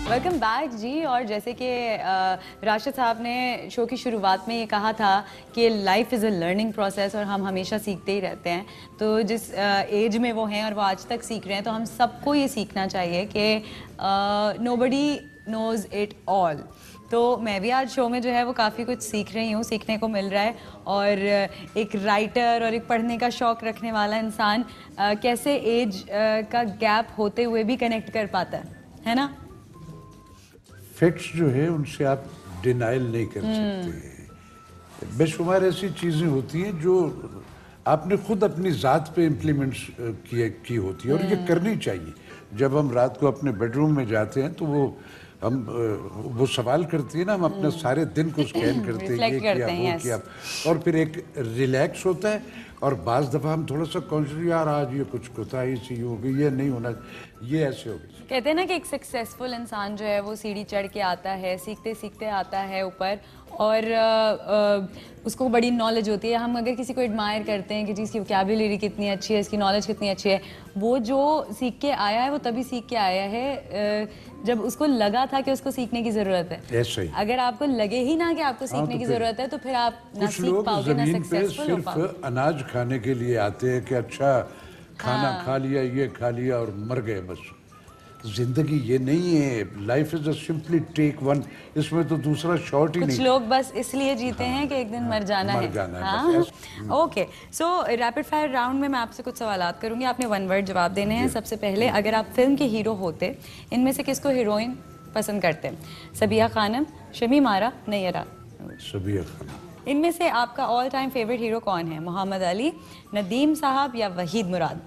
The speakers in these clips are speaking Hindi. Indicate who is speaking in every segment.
Speaker 1: वेलकम बैक जी। और जैसे कि राशिद साहब ने शो की शुरुआत में ये कहा था कि life is a learning process और हम हमेशा सीखते ही रहते हैं। तो जिस एज में वो हैं और वो आज तक सीख रहे हैं, तो हम सबको ये सीखना चाहिए कि नोबडी नोज़ इट ऑल। तो मैं भी आज शो में जो है वो काफ़ी कुछ सीख रही हूँ, सीखने को मिल रहा है। और एक राइटर और एक पढ़ने का शौक़ रखने वाला इंसान कैसे एज का गैप होते हुए भी कनेक्ट कर पाता है ना।
Speaker 2: फैक्ट्स जो है उनसे आप डिनाइल नहीं कर सकते। बेशुमार ऐसी चीज़ें होती हैं जो आपने खुद अपनी ज़ात पे इम्प्लीमेंट की होती है और ये करनी चाहिए। जब हम रात को अपने बेडरूम में जाते हैं तो वो सवाल करती है ना, हम अपने सारे दिन को स्कैन करते हैं, ये किया वो किया, और फिर एक रिलैक्स होता है। और बाज़ दफ़ा हम थोड़ा सा कॉन्शियस, यार आज ये कुछ कोताही सी हो गई, ये नहीं होना, ये ऐसे हो गई।
Speaker 1: कहते हैं ना कि एक सक्सेसफुल इंसान जो है वो सीढ़ी चढ़ के आता है, सीखते सीखते आता है ऊपर, और उसको बड़ी नॉलेज होती है। हम अगर किसी को एडमायर करते हैं कि जी इसकी वोकैबुलरी कितनी अच्छी है, इसकी नॉलेज कितनी अच्छी है, वो जो सीख के आया है वो तभी सीख के आया है जब उसको लगा था कि उसको सीखने की ज़रूरत है।
Speaker 2: ऐसे ही
Speaker 1: अगर आपको लगे ही ना कि आपको सीखने की ज़रूरत है, तो फिर आप ना सीख पाओगे ना सक्सेसफुल हो पाओगे।
Speaker 2: सिर्फ अनाज खाने के लिए आते हैं कि अच्छा खाना खा लिया, ये खा लिया और मर गए बस। जिंदगी ये नहीं है। Life is simply take one. इसमें तो दूसरा शॉट ही नहीं।
Speaker 1: कुछ लोग बस इसलिए जीते हैं कि एक दिन मर जाना है। ओके, सो रैपिड फायर राउंड में मैं आपसे कुछ सवालात करूंगी, आपने वन वर्ड जवाब देने हैं। सबसे पहले, अगर आप फिल्म के हीरो होते, इनमें से किसको हीरोइन पसंद करते हैं? सबिया खानम, शमीम आरा, नैयरा?
Speaker 2: सबिया खानम।
Speaker 1: इनमें से आपका ऑल टाइम फेवरेट हीरो कौन है? मोहम्मद अली, नदीम साहब या वहीद मुराद?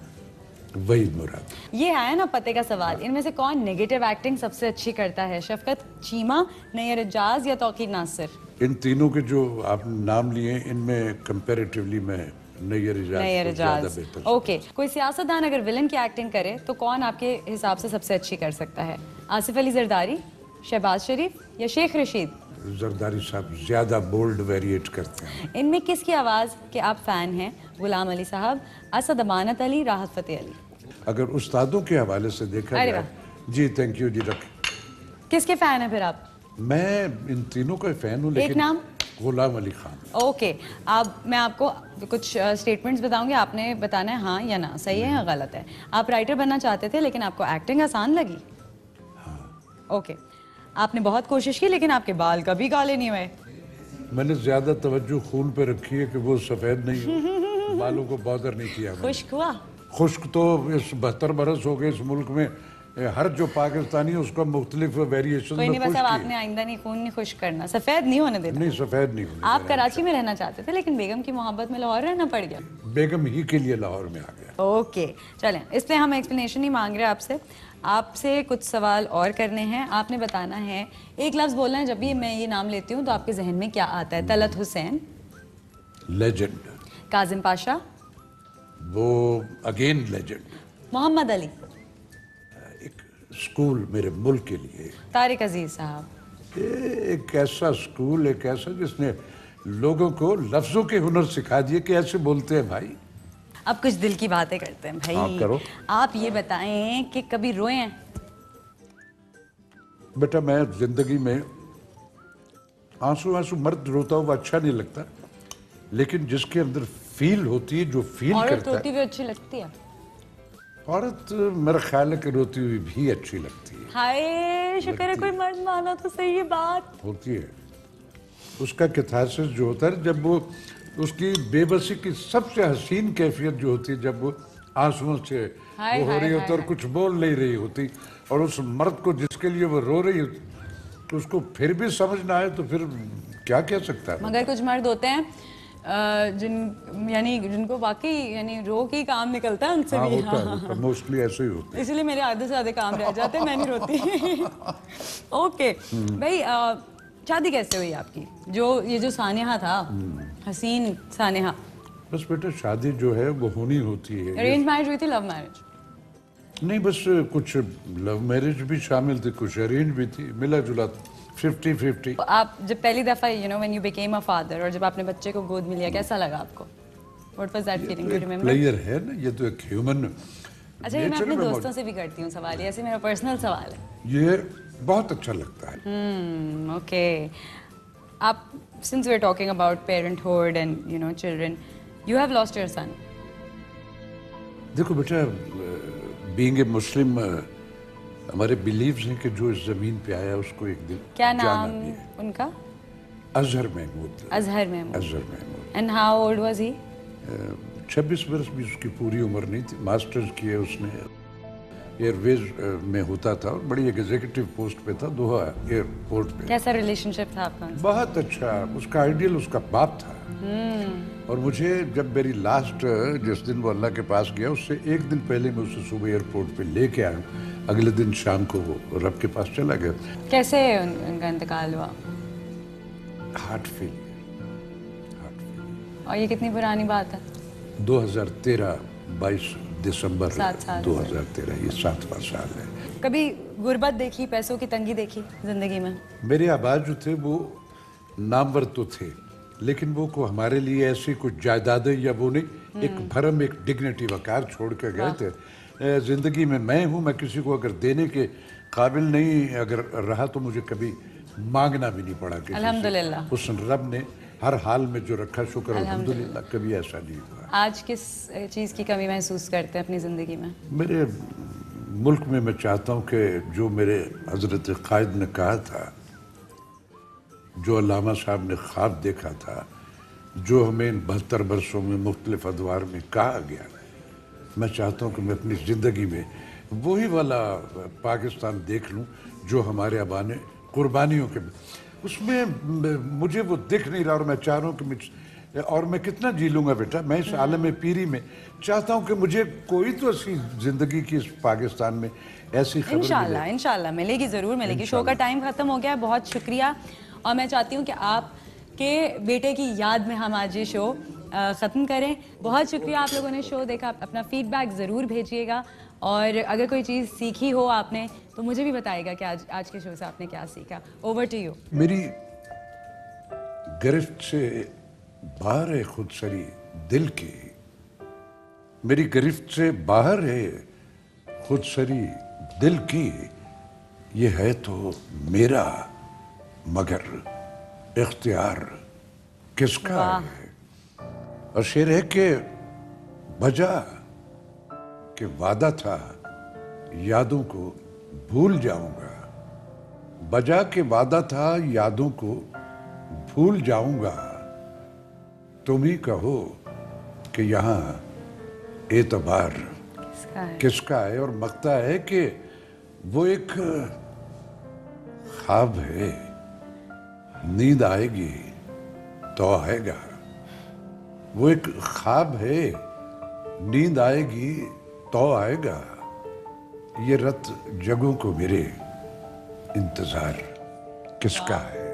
Speaker 2: वहीद मुराद।
Speaker 1: ये आया ना पते का सवाल, इनमें से कौन नेगेटिव एक्टिंग सबसे अच्छी करता है? शफकत चीमा, नैयर एजाज या तौकीर नासिर?
Speaker 2: इन तीनों के जो आप नाम लिए, इनमें कंपैरेटिवली मैं नैयर एजाज।
Speaker 1: ओके, कोई सियासतदान अगर विलन की एक्टिंग करे तो कौन आपके हिसाब से सबसे अच्छी कर सकता है? आसिफ अली जरदारी, शहबाज शरीफ या शेख रशीद?
Speaker 2: जरदारी साहब ज्यादा बोल्ड वेरिएट करते हैं।
Speaker 1: इनमें किसकी आवाज़ के आप फैन हैं? गुलाम अली साहब, असद अमानत अली, राहत फतेह अली?
Speaker 2: अगर उस्तादों के हवाले से देखा जाए, जी थैंक यू जी, रख।
Speaker 1: किसके फैन है फिर आप?
Speaker 2: मैं इन तीनों का फैन हूँ, लेकिन
Speaker 1: एक नाम?
Speaker 2: गुलाम अली खान।
Speaker 1: ओके, अब मैं आपको कुछ स्टेटमेंट्स बताऊंगी, आपने बताना है हाँ या ना, सही है या गलत है। आप राइटर बनना चाहते थे लेकिन आपको एक्टिंग आसान लगी?
Speaker 2: हाँ।
Speaker 1: ओके, आपने बहुत कोशिश की लेकिन आपके बाल कभी काले नहीं हुए?
Speaker 2: मैंने ज्यादा तवज्जो खून पे रखी है कि वो सफेद नहीं हो। बालों को बॉदर नहीं किया।
Speaker 1: खुश्क हुआ?
Speaker 2: खुश्क तो इस 72 बरस हो गए इस मुल्क में, हर जो पाकिस्तानी है उसका मुख्तलिफ वेरिएशन में
Speaker 1: नहीं, बस अब आपने आइंदा नहीं खून नहीं खुश्क करना, सफेद नहीं होने देना।
Speaker 2: नहीं, सफेद नहीं होने।
Speaker 1: आप कराची में रहना चाहते थे लेकिन बेगम की मोहब्बत में लाहौर रहना पड़ गया।
Speaker 2: बेगम ही के लिए लाहौर में आ गया।
Speaker 1: ओके, चलें, इस पे हम एक्सप्लेनेशन नहीं मांग रहे आपसे। आपसे कुछ सवाल और करने हैं। आपने बताना है, एक लफ्ज बोलना है जब भी मैं ये नाम लेती हूँ तो आपके जहन में क्या आता है? तलत हुसैन,
Speaker 2: लेजेंड।
Speaker 1: काजिम पाशा,
Speaker 2: वो अगेन लेजेंड।
Speaker 1: मोहम्मद अली,
Speaker 2: एक स्कूल मेरे मुल्क के लिए।
Speaker 1: तारिक अजीज साहब,
Speaker 2: एक ऐसा स्कूल, एक ऐसा जिसने लोगों को लफ्जों के हुनर सिखा दिए कि ऐसे बोलते हैं भाई।
Speaker 1: अब कुछ दिल की बातें करते हैं भाई।
Speaker 2: आप करो।
Speaker 1: आप ये बताएं कि कभी रोए हैं?
Speaker 2: बेटा, मैं जिंदगी में आंसू मर्द रोता हुआ अच्छा नहीं लगता, लेकिन जिसके अंदर फील होती है, जो फील करता है।
Speaker 1: औरत रोती हुई अच्छी लगती है?
Speaker 2: औरत मेरा ख्याल है कि रोती हुई भी अच्छी लगती है।
Speaker 1: हाय, शुक्र है कोई मर्द माना तो सही है बात।
Speaker 2: होती है। उसका कैथारसिस जो होता है, जब वो उसकी बेबसी की सबसे हसीन कैफियत जो होती है, जब वो आंसुओं से वो हो रही होती और कुछ बोल नहीं रही होती, और उस मर्द को जिसके लिए वो रो रही होती, तो उसको फिर भी समझ ना आए तो फिर क्या कह सकता है।
Speaker 1: मगर कुछ मर्द होते हैं जिनको वाकई यानी रो के काम निकलता है उनसे भी।
Speaker 2: होता है, मोस्टली ऐसे ही होता है।
Speaker 1: इसलिए मेरे आधे से आधे काम रह जाते हैं, मैं नहीं रोती। ओके भाई, शादी कैसे हुई आपकी? ये जो सानिहा था, हसीन सानिहा।
Speaker 2: बस बेटा, शादी जो है वो होनी होती है।
Speaker 1: अरेंज मैरिज हुई थी, लव मैरिज?
Speaker 2: नहीं, बस कुछ लव मैरिज भी शामिल थी, कुछ अरेंज भी थी, मिला जुला 50-50।
Speaker 1: आप जब पहली दफा when you became a father, और जब आपने बच्चे को गोद में लिया, कैसा लगा आपको? What was that feeling? Do remember?
Speaker 2: Player है ना, ये तो एक ह्यूमन।
Speaker 1: अच्छा, ये मैं अपने दोस्तों से भी करती हूँ सवाल, ऐसे मेरा पर्सनल सवाल है।
Speaker 2: ये बहुत अच्छा लगता है।
Speaker 1: ओके, आप since we're talking about parenthood and you know children, you have lost your son.
Speaker 2: देखो बेटा, बीइंग ए मुस्लिम हमारे बिलीव्स हैं कि जो इस जमीन पे आया उसको एक दिन
Speaker 1: क्या
Speaker 2: जाना
Speaker 1: नाम
Speaker 2: भी है।
Speaker 1: उनका?
Speaker 2: Azhar Mahmood.
Speaker 1: Azhar Mahmood.
Speaker 2: Azhar Mahmood.
Speaker 1: And how old was he?
Speaker 2: 26 वर्ष भी उसकी पूरी उम्र नहीं थी। मास्टर्स किए उसने, एयरवेज में होता था और बड़ी एग्जीक्यूटिव पोस्ट पे था दोहा एयरपोर्ट पे।
Speaker 1: कैसा रिलेशनशिप था आपका उनसे?
Speaker 2: बहुत अच्छा। उसका आइडियल उसका बाप था। और मुझे जब मेरी लास्ट, जिस दिन वो अल्लाह के पास गया, उससे एक दिन पहले मैं उसे सुबह एयरपोर्ट पे लेके आया। अगले दिन शाम को वो रब के पास चला गया।
Speaker 1: कैसे उनका इंतकाल हुआ?
Speaker 2: Heart failure.
Speaker 1: और ये कितनी पुरानी बात है?
Speaker 2: 2013, 22 दिसंबर
Speaker 1: 7 साल
Speaker 2: 2013, ये 7वां साल है।
Speaker 1: कभी गुर्बत देखी, पैसों की तंगी देखी जिंदगी में?
Speaker 2: मेरे आबाद जो थे वो नामवर तो थे, लेकिन वो को हमारे लिए ऐसी कुछ जायदादें या वो नहीं, एक भरम, एक डिग्निटी, वकार छोड़ के गए थे। जिंदगी में मैं हूँ, मैं किसी को अगर देने के काबिल नहीं अगर रहा तो मुझे कभी मांगना भी नहीं पड़ा किसी से।
Speaker 1: अल्हम्दुलिल्लाह।
Speaker 2: उस रब ने हर हाल में जो रखा, शुक्र अल्हम्दुलिल्लाह, कभी ऐसा नहीं हुआ।
Speaker 1: आज किस चीज़ की कमी महसूस करते हैं अपनी ज़िंदगी में?
Speaker 2: मेरे मुल्क में मैं चाहता हूँ कि जो मेरे हजरत कायद ने कहा था, जो अल्लामा साहब ने ख्वाब देखा था, जो हमें इन 72 वर्षों में मुख्तलिफ अदवार में कहा गया, मैं चाहता हूँ कि मैं अपनी ज़िंदगी में वही वाला पाकिस्तान देख लूँ जो हमारे आबा ने कुर्बानियों के, उसमें मुझे वो दिख नहीं रहा। और मैं चाह रहा हूँ कि और मैं कितना जी लूँगा बेटा, मैं इस आलम पीरी में चाहता हूँ कि मुझे कोई तो ऐसी ज़िंदगी की इस पाकिस्तान में ऐसी खबर
Speaker 1: इंशाल्लाह
Speaker 2: मिले।
Speaker 1: इंशाल्लाह मिलेगी, ज़रूर मिलेगी। शो का टाइम ख़त्म हो गया है, बहुत शुक्रिया। और मैं चाहती हूँ कि आपके बेटे की याद में हम आज ये शो ख़त्म करें। बहुत शुक्रिया आप लोगों ने शो देखा। अपना फीडबैक ज़रूर भेजिएगा और अगर कोई चीज़ सीखी हो आपने तो मुझे भी बताइएगा कि आज के शो से आपने क्या सीखा। Over to you.
Speaker 2: मेरी गिरफ्त से बाहर है खुदसरी दिल की, मेरी गिरफ्त से बाहर है खुदसरी दिल की, ये है तो मेरा मगर इख्तियार किसका है। और शेर है कि बजा कि वादा था यादों को भूल जाऊंगा, बजा के वादा था यादों को भूल जाऊंगा, तुम ही कहो कि यहाँ एतबार किसका है। और मकता है कि वो एक ख्वाब है, नींद आएगी तो आएगा, वो एक ख्वाब है, नींद आएगी तो आएगा, ये रत जगों को मेरे इंतजार किसका है।